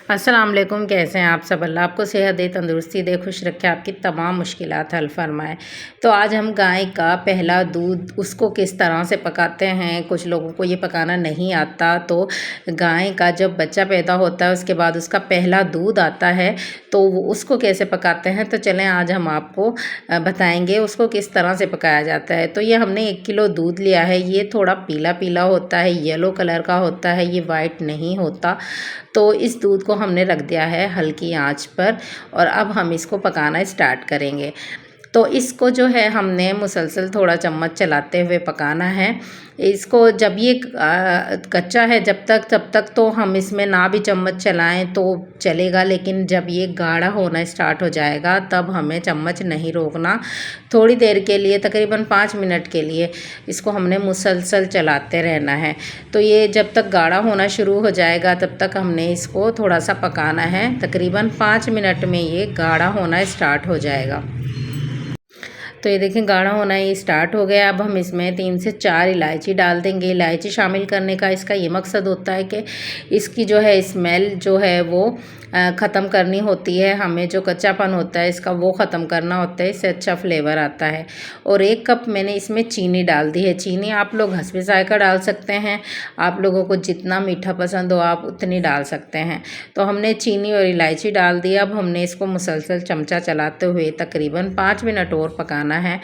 अस्सलाम वालेकुम। कैसे हैं आप सब? अल्लाह आपको सेहत दे, तंदुरुस्ती दे, खुश रखे, आपकी तमाम मुश्किलात हल फरमाए। तो आज हम गाय का पहला दूध उसको किस तरह से पकाते हैं। कुछ लोगों को ये पकाना नहीं आता, तो गाय का जब बच्चा पैदा होता है उसके बाद उसका पहला दूध आता है तो उसको कैसे पकाते हैं। तो चलें आज हम आपको बताएंगे उसको किस तरह से पकाया जाता है। तो ये हमने 1 किलो दूध लिया है। ये थोड़ा पीला पीला होता है, येलो कलर का होता है, ये वाइट नहीं होता। तो इस दूध को हमने रख दिया है हल्की आंच पर और अब हम इसको पकाना स्टार्ट करेंगे। तो इसको जो है हमने मुसलसल थोड़ा चम्मच चलाते हुए पकाना है। इसको जब ये कच्चा है तब तक तो हम इसमें ना भी चम्मच चलाएं तो चलेगा, लेकिन जब ये गाढ़ा होना स्टार्ट हो जाएगा तब हमें चम्मच नहीं रोकना। थोड़ी देर के लिए, तकरीबन 5 मिनट के लिए इसको हमने मुसलसल चलाते रहना है। तो ये जब तक गाढ़ा होना शुरू हो जाएगा तब तक हमने इसको थोड़ा सा पकाना है। तकरीबन 5 मिनट में ये गाढ़ा होना स्टार्ट हो जाएगा। तो ये देखें गाढ़ा होना ये स्टार्ट हो गया। अब हम इसमें 3 से 4 इलायची डाल देंगे। इलायची शामिल करने का इसका ये मकसद होता है कि इसकी जो है स्मेल जो है वो ख़त्म करनी होती है। हमें जो कच्चापन होता है इसका वो ख़त्म करना होता है, इससे अच्छा फ्लेवर आता है। और 1 कप मैंने इसमें चीनी डाल दी है। चीनी आप लोग हस्बे ज़ायक़ा डाल सकते हैं, आप लोगों को जितना मीठा पसंद हो आप उतनी डाल सकते हैं। तो हमने चीनी और इलायची डाल दी। अब हमने इसको मुसलसल चमचा चलाते हुए तकरीबन 5 मिनट और पकाना है।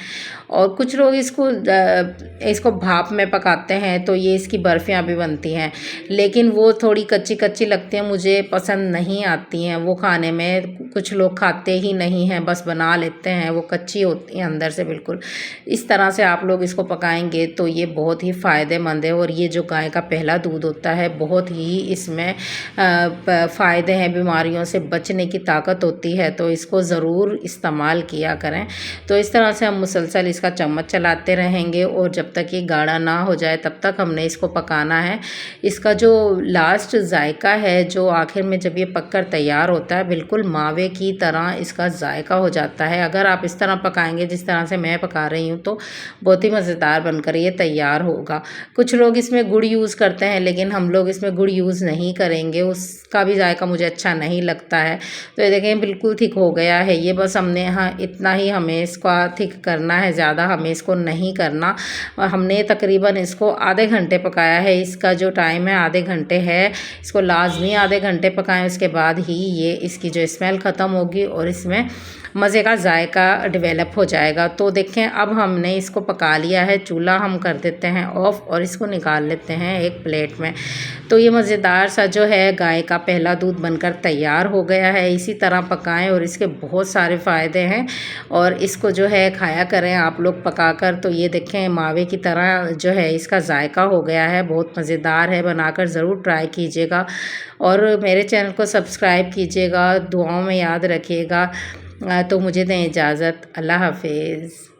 और कुछ लोग इसको भाप में पकाते हैं तो ये इसकी बर्फ़ियाँ भी बनती हैं, लेकिन वो थोड़ी कच्ची कच्ची लगती हैं, मुझे पसंद नहीं आती हैं वो खाने में। कुछ लोग खाते ही नहीं हैं, बस बना लेते हैं, वो कच्ची होती हैं अंदर से बिल्कुल। इस तरह से आप लोग इसको पकाएंगे तो ये बहुत ही फ़ायदेमंद है। और ये जो गाय का पहला दूध होता है बहुत ही इसमें फ़ायदे हैं, बीमारियों से बचने की ताकत होती है, तो इसको ज़रूर इस्तेमाल किया करें। तो इस तरह से हम मुसलसल इसका चम्मच चलाते रहेंगे और जब तक ये गाढ़ा ना हो जाए तब तक हमने इसको पकाना है। इसका जो लास्ट जायका है, जो आखिर में जब ये पककर तैयार होता है, बिल्कुल मावे की तरह इसका जायका हो जाता है। अगर आप इस तरह पकाएंगे जिस तरह से मैं पका रही हूँ तो बहुत ही मज़ेदार बनकर ये तैयार होगा। कुछ लोग इसमें गुड़ यूज़ करते हैं, लेकिन हम लोग इसमें गुड़ यूज़ नहीं करेंगे, उसका भी जायका मुझे अच्छा नहीं लगता है। तो ये देखें बिल्कुल थिक हो गया है ये। बस हमने यहाँ इतना ही हमें इसका थिक करना है, ज़्यादा हमें इसको नहीं करना। और हमने तकरीबन इसको आधे घंटे पकाया है। इसका जो टाइम है आधे घंटे है। इसको लाजमी आधे घंटे पकाएं, उसके बाद ही ये इसकी जो स्मेल ख़त्म होगी और इसमें मज़े का जायका डेवलप हो जाएगा। तो देखें अब हमने इसको पका लिया है। चूल्हा हम कर देते हैं ऑफ़ और इसको निकाल लेते हैं एक प्लेट में। तो ये मज़ेदार सा जो है गाय का पहला दूध बनकर तैयार हो गया है। इसी तरह पकाएं और इसके बहुत सारे फ़ायदे हैं और इसको जो है खाया करें आप लोग पकाकर। तो ये देखें मावे की तरह जो है इसका जायका हो गया है, बहुत मज़ेदार है। बनाकर ज़रूर ट्राई कीजिएगा और मेरे चैनल को सब्सक्राइब कीजिएगा, दुआओं में याद रखिएगा। तो मुझे दें इजाज़त। अल्लाह हाफ़िज़।